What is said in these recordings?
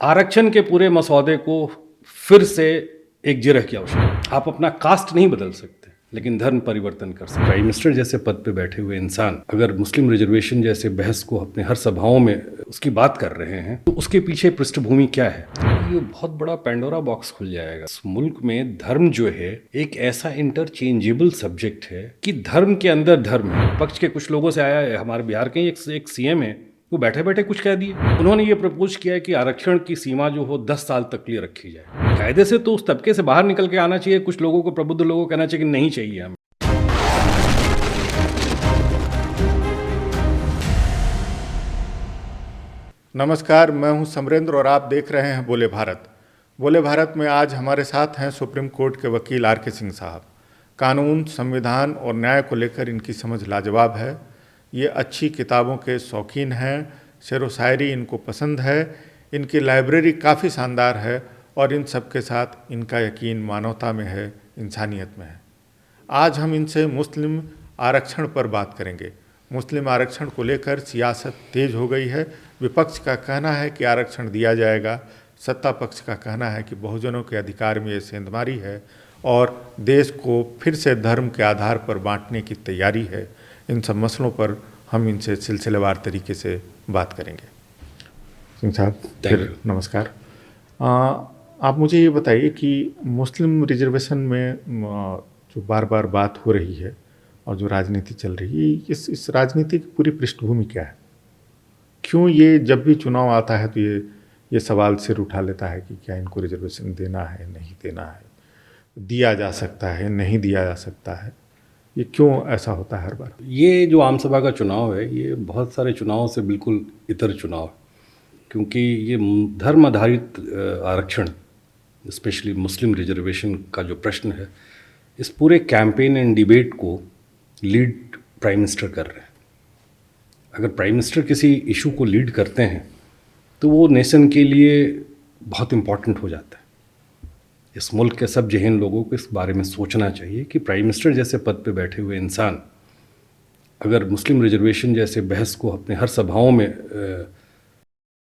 आरक्षण के पूरे मसौदे को फिर से एक जिरह की आवश्यकता है। आप अपना कास्ट नहीं बदल सकते, लेकिन धर्म परिवर्तन कर सकते। प्राइम मिनिस्टर जैसे पद पे बैठे हुए इंसान अगर मुस्लिम रिजर्वेशन जैसे बहस को अपने हर सभाओं में उसकी बात कर रहे हैं, तो उसके पीछे पृष्ठभूमि क्या है? ये बहुत बड़ा पेंडोरा बॉक्स खुल जाएगा। इस मुल्क में धर्म जो है एक ऐसा इंटरचेंजेबल सब्जेक्ट है कि धर्म के अंदर धर्म है। पक्ष के कुछ लोगों से आया है, हमारे बिहार के एक सीएम है, वो बैठे बैठे कुछ कह दिए। उन्होंने ये प्रपोज किया कि आरक्षण की सीमा जो हो 10 साल तक के लिए रखी जाए। कायदे से तो उस तबके से बाहर निकल के आना चाहिए। कुछ लोगों को, प्रबुद्ध लोगों को कहना चाहिए कि नहीं चाहिए हमें। नमस्कार, मैं हूं समरेंद्र और आप देख रहे हैं बोले भारत। बोले भारत में आज हमारे साथ हैं सुप्रीम कोर्ट के वकील आर के सिंह साहब। कानून, संविधान और न्याय को लेकर इनकी समझ लाजवाब है। ये अच्छी किताबों के शौकीन हैं, शेर व शायरी इनको पसंद है, इनकी लाइब्रेरी काफ़ी शानदार है और इन सब के साथ इनका यकीन मानवता में है, इंसानियत में है। आज हम इनसे मुस्लिम आरक्षण पर बात करेंगे। मुस्लिम आरक्षण को लेकर सियासत तेज हो गई है। विपक्ष का कहना है कि आरक्षण दिया जाएगा, सत्ता पक्ष का कहना है कि बहुजनों के अधिकार में ये सेंधमारी है और देश को फिर से धर्म के आधार पर बांटने की तैयारी है। इन सब मसलों पर हम इनसे सिलसिलेवार तरीके से बात करेंगे। सिंह साहब, फिर नमस्कार। आप मुझे ये बताइए कि मुस्लिम रिजर्वेशन में जो बार बार बात हो रही है और जो राजनीति चल रही है, इस राजनीति की पूरी पृष्ठभूमि क्या है? क्यों ये जब भी चुनाव आता है तो ये सवाल सिर उठा लेता है कि क्या इनको रिजर्वेशन देना है, नहीं देना है, दिया जा सकता है, नहीं दिया जा सकता है? ये क्यों ऐसा होता है हर बार? ये जो आम सभा का चुनाव है, ये बहुत सारे चुनावों से बिल्कुल इतर चुनाव है, क्योंकि ये धर्म आधारित आरक्षण, स्पेशली मुस्लिम रिजर्वेशन का जो प्रश्न है, इस पूरे कैंपेन एंड डिबेट को लीड प्राइम मिनिस्टर कर रहे हैं। अगर प्राइम मिनिस्टर किसी इशू को लीड करते हैं तो वो नेशन के लिए बहुत इम्पॉर्टेंट हो जाता है। इस मुल्क के सब जहन लोगों को इस बारे में सोचना चाहिए कि प्राइम मिनिस्टर जैसे पद पे बैठे हुए इंसान अगर मुस्लिम रिजर्वेशन जैसे बहस को अपने हर सभाओं में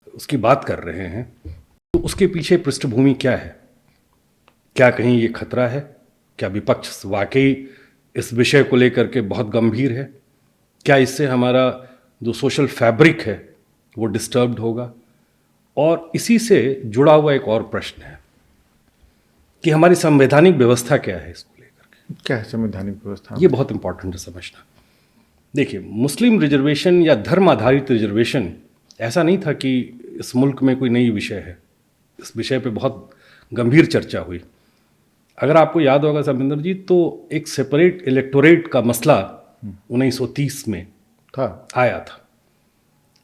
उसकी बात कर रहे हैं, तो उसके पीछे पृष्ठभूमि क्या है? क्या कहीं ये खतरा है? क्या विपक्ष वाकई इस विषय को लेकर के बहुत गंभीर है? क्या इससे हमारा जो सोशल फैब्रिक है वो डिस्टर्ब्ड होगा? और इसी से जुड़ा हुआ एक और प्रश्न है कि हमारी संवैधानिक व्यवस्था क्या है इसको लेकर के। क्या है संवैधानिक व्यवस्था? ये बहुत इंपॉर्टेंट है समझना। देखिए, मुस्लिम रिजर्वेशन या धर्म आधारित रिजर्वेशन ऐसा नहीं था कि इस मुल्क में कोई नई विषय है। इस विषय पे बहुत गंभीर चर्चा हुई। अगर आपको याद होगा समरेंद्र जी, तो एक सेपरेट इलेक्टोरेट का मसला 1930 में आया था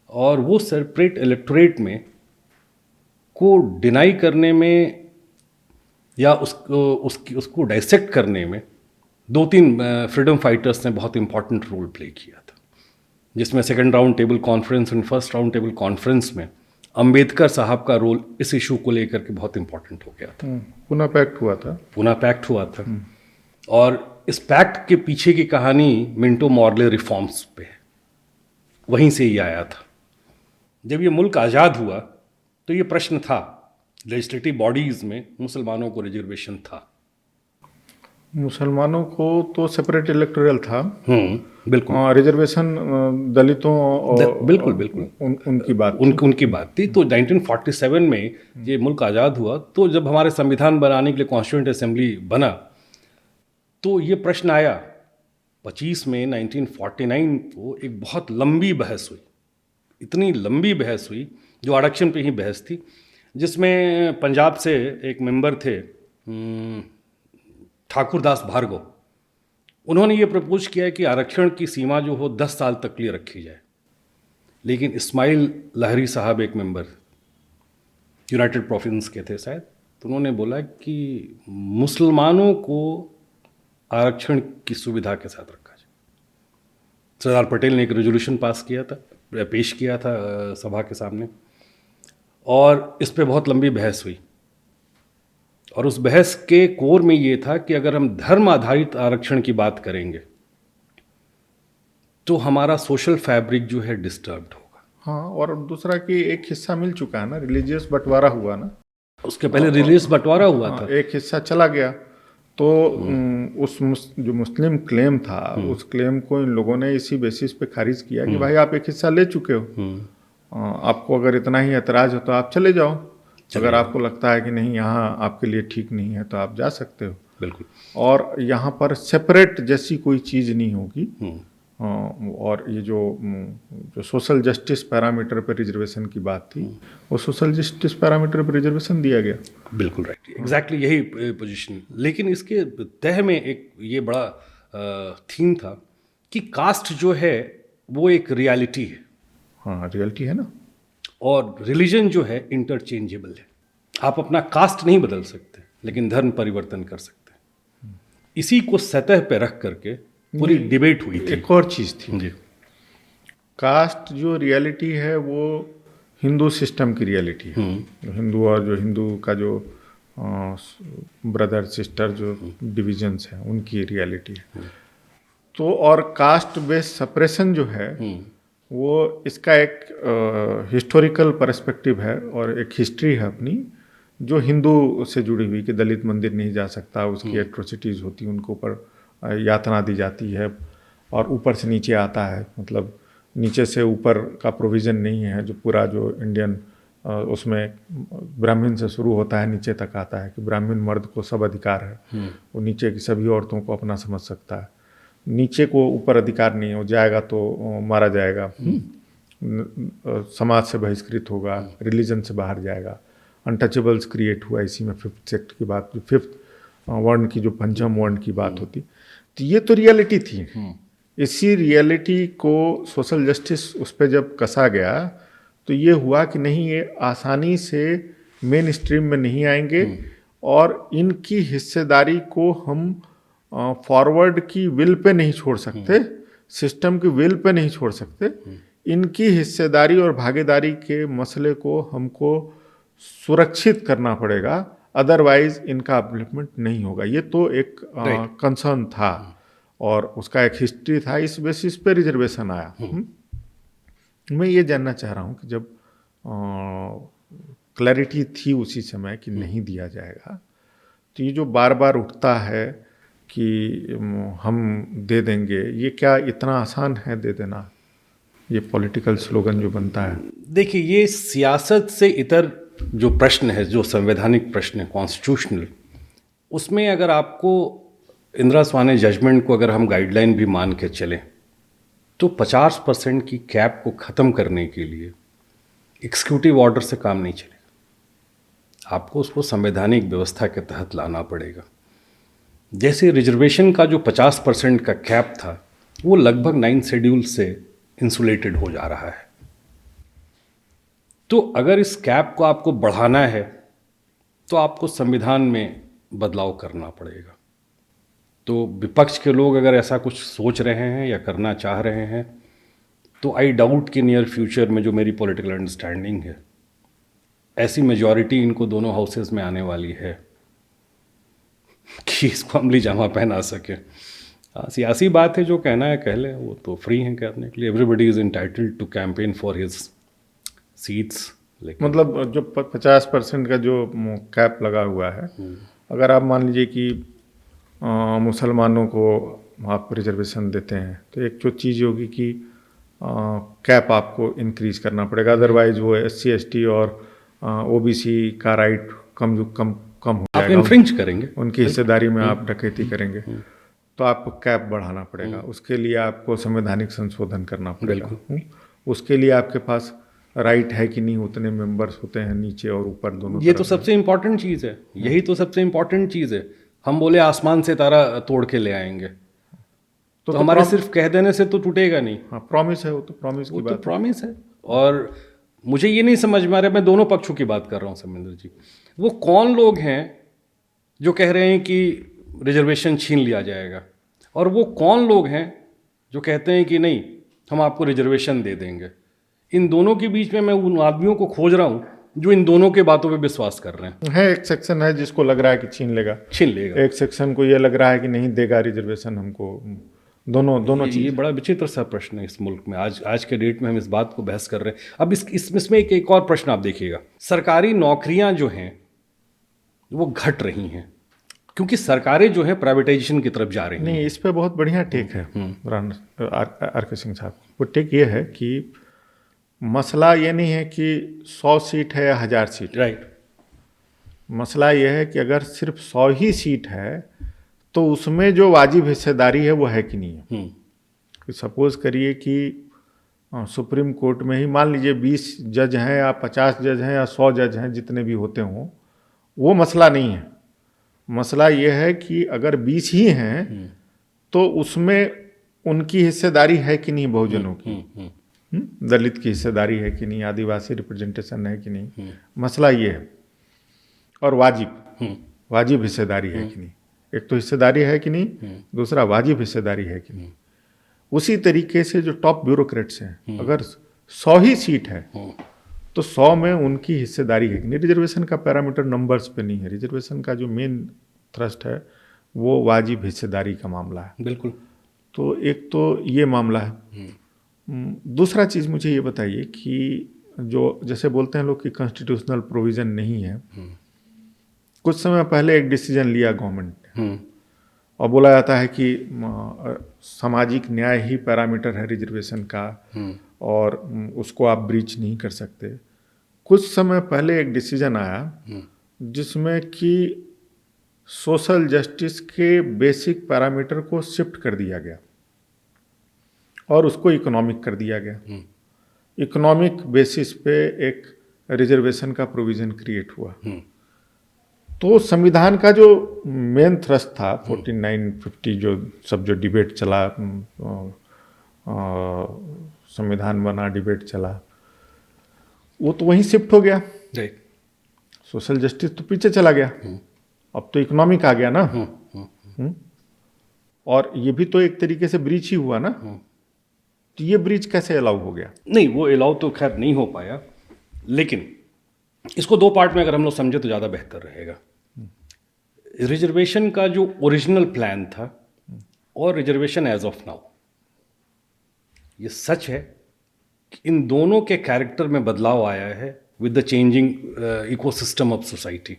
और वो सेपरेट इलेक्टोरेट में को डिनाई करने में या उसको डाइसेक्ट करने में 2-3 फ्रीडम फाइटर्स ने बहुत इंपॉर्टेंट रोल प्ले किया था, जिसमें सेकंड राउंड टेबल कॉन्फ्रेंस और फर्स्ट राउंड टेबल कॉन्फ्रेंस में अंबेडकर साहब का रोल इस इशू को लेकर के बहुत इंपॉर्टेंट हो गया था। पूना पैक्ट हुआ था। और इस पैक्ट के पीछे की कहानी मिंटो मॉर्ले रिफॉर्म्स पे है। वहीं से ही आया था। जब ये मुल्क आज़ाद हुआ तो ये प्रश्न था, लेजिस्लेटिव बॉडीज़ में मुसलमानों को रिजर्वेशन था। मुसलमानों को तो सेपरेट इलेक्टोरल था। बिल्कुल। रिजर्वेशन दलितों और बिल्कुल उनकी बात थी। तो 1947 में ये मुल्क आज़ाद हुआ, तो जब हमारे संविधान बनाने के लिए कॉन्स्टिट्यूएंट असेंबली बना तो ये प्रश्न आया। 25 में 1949 को एक बहुत लंबी बहस हुई, इतनी लंबी बहस हुई जो आरक्षण पे ही बहस थी, जिसमें पंजाब से एक मेंबर थे ठाकुर दास भार्गव। उन्होंने ये प्रपोज किया कि आरक्षण की सीमा जो हो 10 साल तक के लिए रखी जाए। लेकिन इस्माइल लहरी साहब एक मेंबर यूनाइटेड प्रोविंस के थे शायद, तो उन्होंने बोला कि मुसलमानों को आरक्षण की सुविधा के साथ रखा जाए। सरदार पटेल ने एक रेजोल्यूशन पेश किया था सभा के सामने, और इस पे बहुत लंबी बहस हुई। और उस बहस के कोर में ये था कि अगर हम धर्म आधारित आरक्षण की बात करेंगे तो हमारा सोशल फैब्रिक जो है डिस्टर्ब्ड होगा। हाँ, और दूसरा कि एक हिस्सा मिल चुका है ना, रिलीजियस बंटवारा हुआ ना। उसके पहले रिलीज बंटवारा हुआ हाँ, था। एक हिस्सा चला गया तो जो मुस्लिम क्लेम था उस क्लेम को इन लोगों ने इसी बेसिस पे खारिज किया कि भाई आप एक हिस्सा ले चुके हो, आपको अगर इतना ही ऐतराज हो तो आप चले जाओ, अगर आपको लगता है कि नहीं यहाँ आपके लिए ठीक नहीं है तो आप जा सकते हो। बिल्कुल। और यहाँ पर सेपरेट जैसी कोई चीज़ नहीं होगी। और ये जो सोशल जस्टिस पैरामीटर पर रिजर्वेशन की बात थी, वो सोशल जस्टिस पैरामीटर पर रिजर्वेशन दिया गया। बिल्कुल राइट, एग्जैक्टली यही पोजीशन। लेकिन इसके तह में एक ये बड़ा थीम था कि कास्ट जो है वो एक रियलिटी है। हाँ, रियलिटी है ना। और रिलीजन जो है इंटरचेंजेबल है। आप अपना कास्ट नहीं बदल सकते लेकिन धर्म परिवर्तन कर सकते हैं। इसी को सतह पे रख करके पूरी डिबेट हुई थी। एक और चीज़ थी जी। कास्ट जो रियलिटी है वो हिंदू सिस्टम की रियलिटी है। हिंदू और जो हिंदू का जो ब्रदर सिस्टर जो डिविजन्स हैं उनकी रियलिटी है। तो और कास्ट बेस्ड सप्रेशन जो है वो इसका एक हिस्टोरिकल पर्सपेक्टिव है और एक हिस्ट्री है अपनी जो हिंदू से जुड़ी हुई कि दलित मंदिर नहीं जा सकता, उसकी एट्रोसिटीज़ होती, उनको ऊपर यातना दी जाती है और ऊपर से नीचे आता है, मतलब नीचे से ऊपर का प्रोविज़न नहीं है। जो पूरा जो इंडियन उसमें ब्राह्मण से शुरू होता है नीचे तक आता है कि ब्राह्मण मर्द को सब अधिकार है, वो नीचे की सभी औरतों को अपना समझ सकता है। नीचे को ऊपर अधिकार नहीं है, वो जाएगा तो मारा जाएगा, समाज से बहिष्कृत होगा, रिलीजन से बाहर जाएगा। अनटचेबल्स क्रिएट हुआ इसी में, फिफ्थ सेक्ट की बात, जो फिफ्थ वर्ण की जो पंचम वर्ण की बात होती, तो ये तो रियलिटी थी। इसी रियलिटी को सोशल जस्टिस उस पर जब कसा गया तो ये हुआ कि नहीं, ये आसानी से मेन स्ट्रीम में नहीं आएंगे और इनकी हिस्सेदारी को हम फॉरवर्ड की विल पे नहीं छोड़ सकते, सिस्टम की विल पे नहीं छोड़ सकते। इनकी हिस्सेदारी और भागीदारी के मसले को हमको सुरक्षित करना पड़ेगा, अदरवाइज इनका अपलिफ्टमेंट नहीं होगा। ये तो एक कंसर्न था और उसका एक हिस्ट्री था, इस बेसिस पे रिजर्वेशन आया। मैं ये जानना चाह रहा हूँ कि जब क्लैरिटी थी उसी समय कि नहीं दिया जाएगा, तो ये जो बार बार उठता है कि हम दे देंगे, ये क्या इतना आसान है दे देना? ये पॉलिटिकल स्लोगन जो बनता है। देखिए, ये सियासत से इतर जो प्रश्न है, जो संवैधानिक प्रश्न है, कॉन्स्टिट्यूशनल, उसमें अगर आपको इंदिरा स्वाने जजमेंट को अगर हम गाइडलाइन भी मान के चलें तो 50% की कैप को ख़त्म करने के लिए एग्जीक्यूटिव ऑर्डर से काम नहीं चलेगा। आपको उसको संवैधानिक व्यवस्था के तहत लाना पड़ेगा। जैसे रिजर्वेशन का जो 50% का कैप था वो लगभग 9 शेड्यूल से इंसुलेटेड हो जा रहा है। तो अगर इस कैप को आपको बढ़ाना है तो आपको संविधान में बदलाव करना पड़ेगा। तो विपक्ष के लोग अगर ऐसा कुछ सोच रहे हैं या करना चाह रहे हैं तो आई डाउट कि नियर फ्यूचर में, जो मेरी पॉलिटिकल अंडरस्टैंडिंग है, ऐसी मेजॉरिटी इनको दोनों हाउसेस में आने वाली है कि इसको अमली जामा पहना सके। सियासी बात है, जो कहना है कह ले, वो तो फ्री हैं कहने के लिए। Everybody is entitled to campaign for his seats. मतलब जो 50% का जो कैप लगा हुआ है, अगर आप मान लीजिए कि मुसलमानों को आप रिजर्वेशन देते हैं तो एक जो चीज़ होगी कि कैप आपको इंक्रीज करना पड़ेगा, अदरवाइज वो SC ST और OBC का राइट कम हो आप जाएगा, इन्फ्रिंज करेंगे, उनकी हिस्सेदारी में आप डकैती करेंगे, तो आपको कैप बढ़ाना पड़ेगा। उसके लिए आपको संवैधानिक संशोधन करना पड़ेगा। उसके लिए आपके पास राइट है कि नहीं, उतने मेंबर्स होते हैं नीचे और ऊपर दोनों। ये तो सबसे इम्पोर्टेंट चीज़ है, यही तो सबसे इम्पोर्टेंट चीज़ है। हम बोले आसमान से तारा तोड़ के ले आएंगे तो हमारे सिर्फ कह देने से तो टूटेगा नहीं। हाँ, प्रॉमिस है, वो तो प्रॉमिस की बात, तो प्रॉमिस है। और मुझे ये नहीं समझ में आ रहा है, मैं दोनों पक्षों की बात कर रहा हूँ समिंदर जी, वो कौन लोग हैं जो कह रहे हैं कि रिजर्वेशन छीन लिया जाएगा, और वो कौन लोग हैं जो कहते हैं कि नहीं, हम आपको रिजर्वेशन दे देंगे। इन दोनों के बीच में मैं उन आदमियों को खोज रहा हूँ जो इन दोनों के बातों पे विश्वास कर रहे हैं। है एक सेक्शन है जिसको लग रहा है कि छीन लेगा, छीन लेगा। एक सेक्शन को ये लग रहा है कि नहीं देगा रिजर्वेशन हमको, दोनों ये चीज। बड़ा विचित्र सा प्रश्न है इस मुल्क में। आज के डेट में हम इस बात को बहस कर रहे हैं। अब इसमें एक और प्रश्न आप देखिएगा, सरकारी नौकरियां जो हैं वो घट रही हैं क्योंकि सरकारें जो हैं प्राइवेटाइजेशन की तरफ जा रही हैं। नहीं, इस पे बहुत बढ़िया टेक है आर के सिंह साहब। वो टेक ये है कि मसला ये नहीं है कि 100 सीट है या 1000 सीट। राइट। मसला ये है कि अगर सिर्फ 100 ही सीट है तो उसमें जो वाजिब हिस्सेदारी है वो है कि नहीं है। कि सपोज करिए कि सुप्रीम कोर्ट में ही मान लीजिए 20 जज हैं या 50 जज हैं या 100 जज हैं, जितने भी होते हों, वो मसला नहीं है। मसला ये है कि अगर 20 ही हैं तो उसमें उनकी हिस्सेदारी है कि नहीं, बहुजनों की, दलित की हिस्सेदारी है कि नहीं, आदिवासी रिप्रेजेंटेशन है कि नहीं, मसला ये है। और वाजिब हिस्सेदारी है कि नहीं। एक तो हिस्सेदारी है कि नहीं, दूसरा वाजिब हिस्सेदारी है कि नहीं। उसी तरीके से जो टॉप ब्यूरोक्रेट्स हैं, अगर 100 ही सीट है तो 100 में उनकी हिस्सेदारी है कि नहीं। रिजर्वेशन का पैरामीटर नंबर्स पे नहीं है। रिजर्वेशन का जो मेन थ्रस्ट है वो वाजिब हिस्सेदारी का मामला है। बिल्कुल। तो एक तो ये मामला है। दूसरा चीज़ मुझे ये बताइए कि जो जैसे बोलते हैं लोग कि कॉन्स्टिट्यूशनल प्रोविज़न नहीं है, कुछ समय पहले एक डिसीजन लिया गवर्नमेंट ने और बोला जाता है कि सामाजिक न्याय ही पैरामीटर है रिजर्वेशन का और उसको आप ब्रीच नहीं कर सकते। कुछ समय पहले एक डिसीजन आया जिसमें कि सोशल जस्टिस के बेसिक पैरामीटर को शिफ्ट कर दिया गया और उसको इकोनॉमिक कर दिया गया। इकोनॉमिक बेसिस पे एक रिजर्वेशन का प्रोविज़न क्रिएट हुआ। तो संविधान का जो मेन थ्रस्ट था 49-50 जो सब जो डिबेट चला, संविधान बना, डिबेट चला, वो तो वहीं शिफ्ट हो गया। राइट। सोशल जस्टिस तो पीछे चला गया, अब तो इकोनॉमिक आ गया ना। और ये भी तो एक तरीके से ब्रीच ही हुआ ना। तो ये ब्रीच कैसे अलाउ हो गया? नहीं, वो अलाउ तो खैर नहीं हो पाया, लेकिन इसको दो पार्ट में अगर हम लोग समझे तो ज़्यादा बेहतर रहेगा। रिजर्वेशन का जो ओरिजिनल प्लान था और रिजर्वेशन एज ऑफ नाउ, ये सच है कि इन दोनों के कैरेक्टर में बदलाव आया है with the changing ecosystem of society,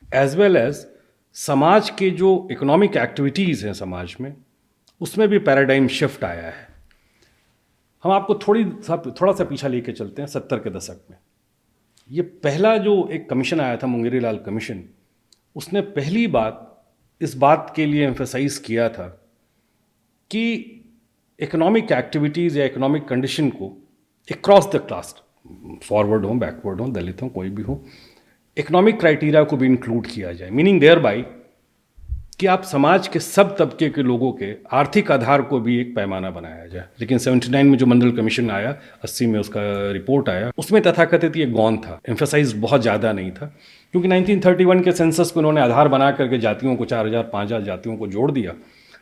as well as समाज के जो इकोनॉमिक एक्टिविटीज़ हैं समाज में, उसमें भी पैराडाइम शिफ्ट आया है। हम आपको थोड़ा सा पीछा लेके चलते हैं 70 के दशक में। ये पहला जो एक कमीशन आया था, मुंगेरी लाल कमीशन, उसने पहली बात इस बात के लिए एम्फेसाइज किया था कि इकोनॉमिक एक्टिविटीज़ या इकोनॉमिक कंडीशन को अक्रॉस द क्लास, फॉरवर्ड हो, बैकवर्ड हो, दलित हो, कोई भी हो, इकोनॉमिक क्राइटेरिया को भी इंक्लूड किया जाए। मीनिंग देयर बाई कि आप समाज के सब तबके के लोगों के आर्थिक आधार को भी एक पैमाना बनाया जाए। लेकिन 79 में जो मंडल कमीशन आया, 80 में उसका रिपोर्ट आया, उसमें तथाकथित ये गौन था, एम्फेसाइज बहुत ज़्यादा नहीं था, क्योंकि 1931 के सेंसस को उन्होंने आधार बना करके जातियों को 4000-5000 जातियों को जोड़ दिया।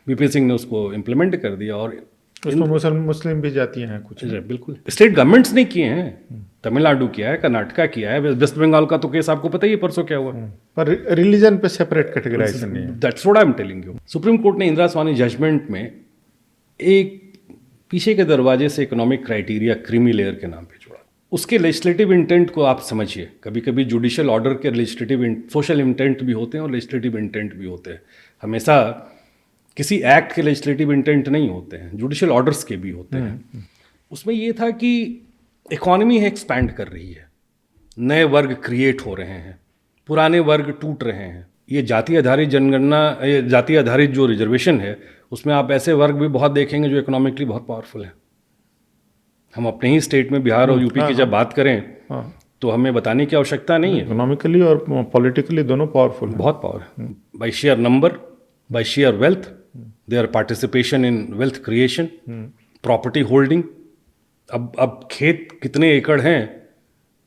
वीपी सिंह ने उसको इम्प्लीमेंट कर दिया और उसमें मुस्लिम भी जातियाँ हैं कुछ। बिल्कुल स्टेट गवर्नमेंट्स ने किए हैं, तमिलनाडु किया है, कर्नाटका किया है, वेस्ट बंगाल का तो केस आपको पता ही है परसों क्या हुआ। पर रिलीजन पे सेपरेट कैटेगराइजेशन नहीं है। That's what I am telling you. Supreme court ने इंदिरा स्वामी जजमेंट में एक पीछे के दरवाजे से इकोनॉमिक क्राइटेरिया क्रीमी लेयर के नाम पे जोड़ा। उसके लेजिस्लेटिव इंटेंट को आप समझिए। कभी कभी जुडिशियल ऑर्डर के लेजिस्लेटिव सोशल इंटेंट भी होते हैं और लेजिस्लेटिव इंटेंट भी होते हैं। हमेशा किसी एक्ट के लेजिस्लेटिव इंटेंट नहीं होते हैं, जुडिशियल ऑर्डर्स के भी होते हैं। उसमें ये था कि इकॉनमी है एक्सपैंड कर रही है, नए वर्ग क्रिएट हो रहे हैं, पुराने वर्ग टूट रहे हैं। ये जाति आधारित जनगणना, ये जाति आधारित जो रिजर्वेशन है, उसमें आप ऐसे वर्ग भी बहुत देखेंगे जो इकोनॉमिकली बहुत पावरफुल हैं। हम अपने ही स्टेट में बिहार और यूपी की जब बात करें तो हमें बताने की आवश्यकता नहीं है। इकोनॉमिकली और पॉलिटिकली दोनों पावरफुल हैं। बहुत पावर है। By share number, by share wealth, their participation in wealth creation, property holding. अब खेत कितने एकड़ हैं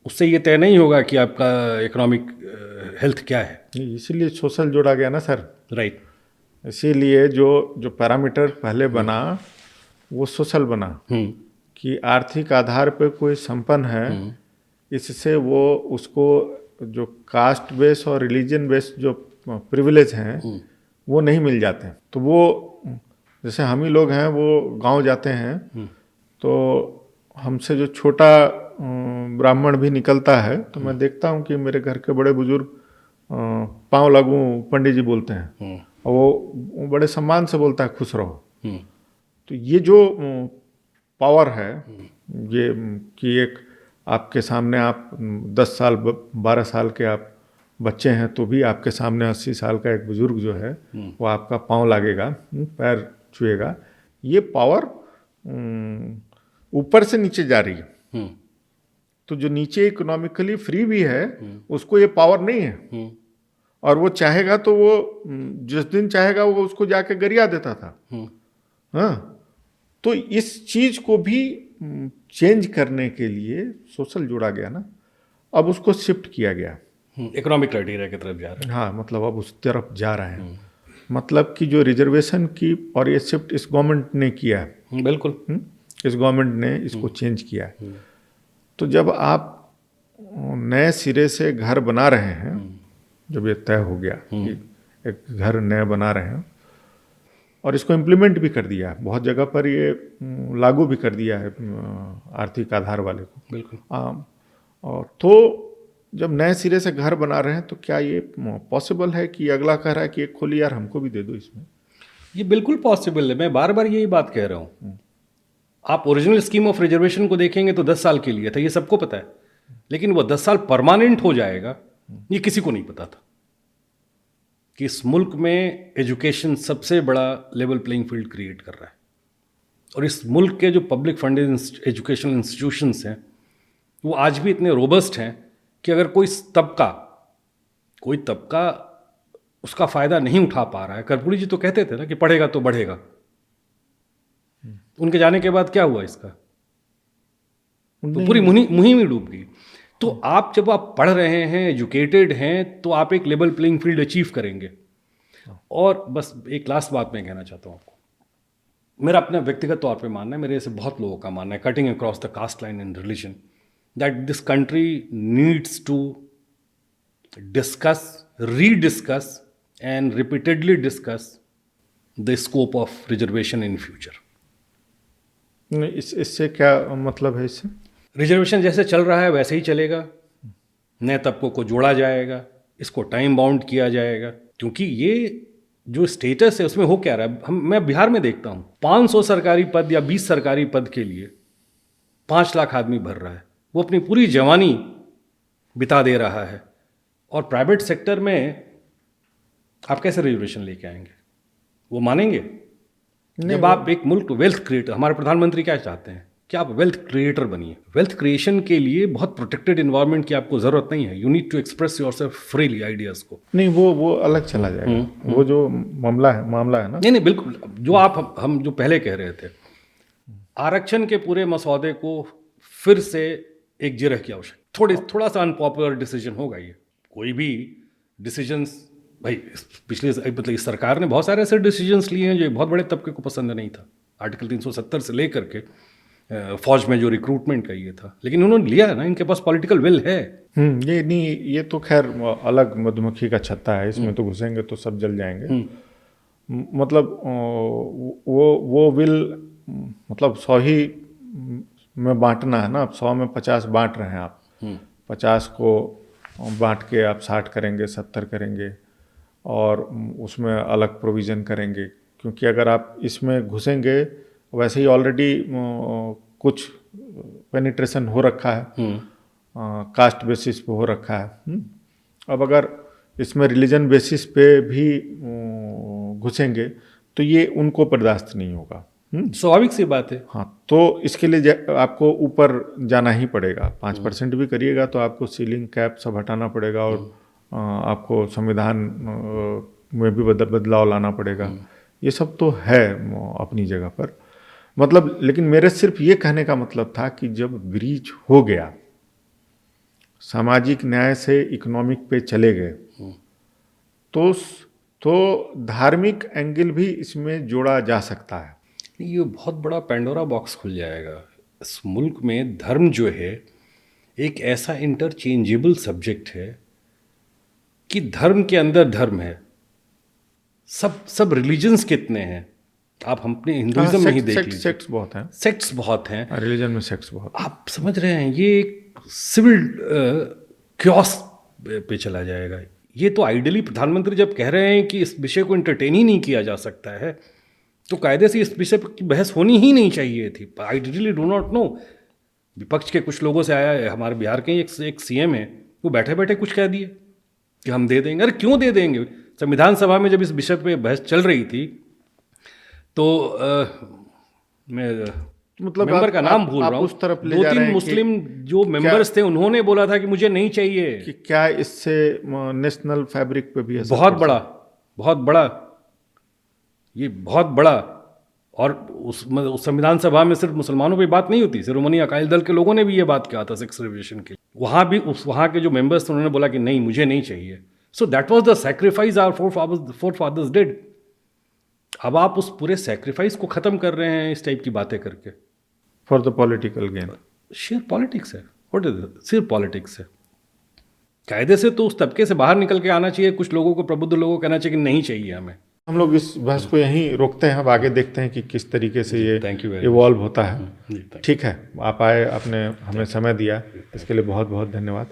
उससे ये तय नहीं होगा कि आपका इकोनॉमिक हेल्थ क्या है। इसीलिए सोशल जोड़ा गया ना सर। राइट। इसीलिए जो पैरामीटर पहले बना वो सोशल बना कि आर्थिक आधार पे कोई संपन्न है, इससे वो उसको जो कास्ट बेस और रिलीजन बेस जो प्रिविलेज हैं वो नहीं मिल जाते। तो वो जैसे हम ही लोग हैं, वो गांव जाते हैं तो हमसे जो छोटा ब्राह्मण भी निकलता है तो मैं देखता हूँ कि मेरे घर के बड़े बुजुर्ग पाँव लागू पंडित जी बोलते हैं, और वो बड़े सम्मान से बोलता है खुश रहो। तो ये जो पावर है, ये कि एक आपके सामने आप 10 साल 12 साल के आप बच्चे हैं तो भी आपके सामने 80 साल का एक बुजुर्ग जो है वो आपका पाँव लागेगा, पैर छुएगा। ये पावर ऊपर से नीचे जा रही है। तो जो नीचे इकोनॉमिकली फ्री भी है उसको ये पावर नहीं है, और वो चाहेगा तो वो जिस दिन चाहेगा वो उसको जाके गरिया देता था। हाँ, तो इस चीज को भी चेंज करने के लिए सोशल जोड़ा गया ना, अब उसको शिफ्ट किया गया, इकोनॉमिक क्राइटेरिया की तरफ जा रहे हैं। हाँ, मतलब अब उस तरफ जा रहे हैं। मतलब कि जो रिजर्वेशन की, और ये शिफ्ट इस गवर्नमेंट ने किया है। बिल्कुल। इस गवर्नमेंट ने इसको चेंज किया है। तो जब आप नए सिरे से घर बना रहे हैं, जब ये तय हो गया कि एक घर नया बना रहे हैं, और इसको इम्प्लीमेंट भी कर दिया है, बहुत जगह पर ये लागू भी कर दिया है आर्थिक आधार वाले को। बिल्कुल। और तो जब नए सिरे से घर बना रहे हैं तो क्या ये पॉसिबल है कि अगला कह रहा है कि एक खोली यार हमको भी दे दो इसमें? ये बिल्कुल पॉसिबल है, मैं बार बार यही बात कह रहा हूँ। आप ओरिजिनल स्कीम ऑफ रिजर्वेशन को देखेंगे तो 10 साल के लिए था, ये सबको पता है। लेकिन वो 10 साल परमानेंट हो जाएगा ये किसी को नहीं पता था कि इस मुल्क में एजुकेशन सबसे बड़ा लेवल प्लेइंग फील्ड क्रिएट कर रहा है। और इस मुल्क के जो पब्लिक फंडेड एजुकेशनल इंस्टीट्यूशंस हैं वो आज भी इतने रोबस्ट हैं कि अगर कोई तबका उसका फ़ायदा नहीं उठा पा रहा है। कर्पूरी जी तो कहते थे ना कि पढ़ेगा तो बढ़ेगा। उनके जाने के बाद क्या हुआ इसका? तो पूरी मुहिम ही डूब गई। तो जब आप पढ़ रहे हैं, एजुकेटेड हैं, तो आप एक लेवल प्लेइंग फील्ड अचीव करेंगे। और बस एक लास्ट बात मैं कहना चाहता हूँ आपको, मेरा अपना व्यक्तिगत तौर पे मानना है, मेरे ऐसे बहुत लोगों का मानना है, cutting across the caste line in religion, that this country needs to discuss, rediscuss and repeatedly discuss the scope of reservation in future. इससे क्या मतलब है? इससे रिजर्वेशन जैसे चल रहा है वैसे ही चलेगा, नए तबकों को जोड़ा जाएगा, इसको टाइम बाउंड किया जाएगा। क्योंकि ये जो स्टेटस है उसमें हो क्या रहा है, मैं बिहार में देखता हूँ 500 सरकारी पद या 20 सरकारी पद के लिए 5 लाख आदमी भर रहा है। वो अपनी पूरी जवानी बिता दे रहा है। और प्राइवेट सेक्टर में आप कैसे रिजर्वेशन लेके आएंगे? वो मानेंगे? जब आप एक मुल्क वेल्थ क्रिएटर, हमारे प्रधानमंत्री क्या चाहते हैं कि आप वेल्थ क्रिएटर बनिए। वेल्थ क्रिएशन के लिए बहुत प्रोटेक्टेड इन्वायरमेंट की आपको जरूरत नहीं है। You need to express yourself freely ideas को। नहीं, वो अलग चला जाएगा। वो जो मामला है ना। नहीं, बिल्कुल। जो हम जो पहले कह रहे थे, आरक्षण के पूरे मसौदे को फिर से एक जिरह की आवश्यकता, थोड़ा सा अनपॉपुलर डिसीजन होगा। ये कोई भी डिसीजंस, भाई पिछले मतलब इस सरकार ने बहुत सारे ऐसे डिसीजंस लिए हैं जो बहुत बड़े तबके को पसंद नहीं था। आर्टिकल 370 से लेकर के फौज में जो रिक्रूटमेंट का ये था, लेकिन उन्होंने लिया है ना, इनके पास पॉलिटिकल विल है। ये नहीं, ये तो खैर अलग मधुमक्खी का छत्ता है, इसमें तो घुसेंगे तो सब जल जाएंगे। मतलब वो विल, मतलब 100 ही में बांटना है ना। अब 100 में 50 बांट रहे हैं आप। 50 को बांट के आप 60 करेंगे, 70 करेंगे, और उसमें अलग प्रोविज़न करेंगे। क्योंकि अगर आप इसमें घुसेंगे, वैसे ही ऑलरेडी कुछ पेनिट्रेशन हो रखा है, कास्ट बेसिस पे हो रखा है। अब अगर इसमें रिलीजन बेसिस पे भी घुसेंगे तो ये उनको बर्दाश्त नहीं होगा। स्वाभाविक सी बात है। हाँ, तो इसके लिए आपको ऊपर जाना ही पड़ेगा। 5% भी करिएगा तो आपको सीलिंग कैप सब हटाना पड़ेगा, और आपको संविधान में भी बदलाव लाना पड़ेगा। ये सब तो है अपनी जगह पर। मतलब, लेकिन मेरे सिर्फ ये कहने का मतलब था कि जब ब्रीच हो गया, सामाजिक न्याय से इकोनॉमिक पे चले गए, तो धार्मिक एंगल भी इसमें जोड़ा जा सकता है। ये बहुत बड़ा पेंडोरा बॉक्स खुल जाएगा। इस मुल्क में धर्म जो है एक ऐसा इंटरचेंजेबल सब्जेक्ट है कि धर्म के अंदर धर्म है। सब रिलीजन्स कितने हैं, आप अपने हिंदुइज्म में ही देख लीजिए, सेक्ट्स बहुत हैं, सेक्ट्स बहुत हैं, रिलीजन में सेक्ट्स बहुत हैं। आप समझ रहे हैं, ये एक सिविल क्योस पे चला जाएगा। ये तो आइडियली प्रधानमंत्री जब कह रहे हैं कि इस विषय को एंटरटेन ही नहीं किया जा सकता है, तो कायदे से इस विषय की बहस होनी ही नहीं चाहिए थी। I really do not know, विपक्ष के कुछ लोगों से आया है, हमारे बिहार के एक सीएम है, वो बैठे बैठे कुछ कह दिए कि हम दे देंगे। अरे क्यों दे देंगे? संविधान सभा में जब इस विषय पे बहस चल रही थी तो मैं मतलब मेंबर का नाम भूल रहा हूँ, उस तरफ ले दो जा रहे तीन हैं मुस्लिम जो मेंबर्स थे उन्होंने बोला था कि मुझे नहीं चाहिए। कि क्या इससे नेशनल फैब्रिक पे भी बहुत बड़ा, ये बहुत बड़ा। और उस संविधान सभा में सिर्फ मुसलमानों पे बात नहीं होती, शिरोमणि अकाली दल के लोगों ने भी ये बात कहा था सेक्स रिजर्वेशन के। वहाँ भी वहाँ के जो मेंबर्स थे उन्होंने बोला कि नहीं, मुझे नहीं चाहिए। So that was the sacrifice our forefathers did. अब आप उस पूरे सैक्रिफाइस को खत्म कर रहे हैं इस टाइप की बातें करके, for the political gain. Share politics है, व्हाट इज इट? सिर्फ पॉलिटिक्स है। कायदे से तो उस तबके से बाहर निकल के आना चाहिए, कुछ लोगों को, प्रबुद्ध लोगों को कहना चाहिए कि नहीं चाहिए हमें। हम लोग इस बहस को यहीं रोकते हैं, अब आगे देखते हैं कि किस तरीके से ये थैंक यू वेरी इवॉल्व होता है। मच। ठीक है, आप आए, आपने हमें समय दिया, इसके लिए बहुत बहुत धन्यवाद।